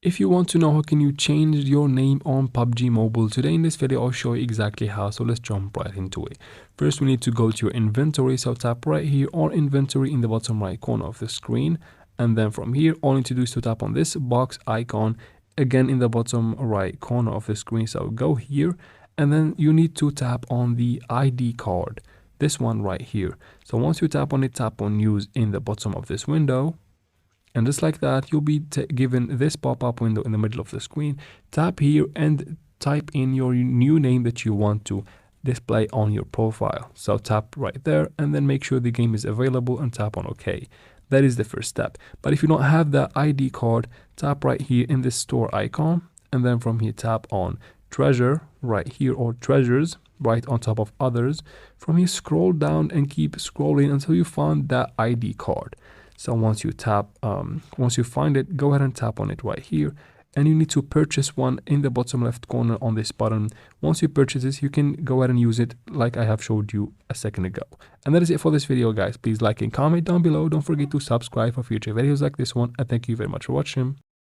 If you want to know how can you change your name on PUBG Mobile, today in this video I'll show you exactly how, so let's jump right into it. First we need to go to your inventory, so tap right here on inventory in the bottom right corner of the screen, and then from here all you need to do is to tap on this box icon again in the bottom right corner of the screen. So go here and then you need to tap on the ID card, this one right here. So once you tap on it, tap on use in the bottom of this window. And just like that, you'll be given this pop-up window in the middle of the screen. Tap here and type in your new name that you want to display on your profile. So tap right there and then make sure the game is available and tap on OK. That is the first step. But if you don't have the ID card, tap right here in this store icon. And then from here, tap on treasure right here, or treasures right on top of others. From here, scroll down and keep scrolling until you find that ID card. So once you find it, go ahead and tap on it right here. And you need to purchase one in the bottom left corner on this button. Once you purchase this, you can go ahead and use it like I have showed you a second ago. And that is it for this video, guys. Please like and comment down below. Don't forget to subscribe for future videos like this one. And thank you very much for watching.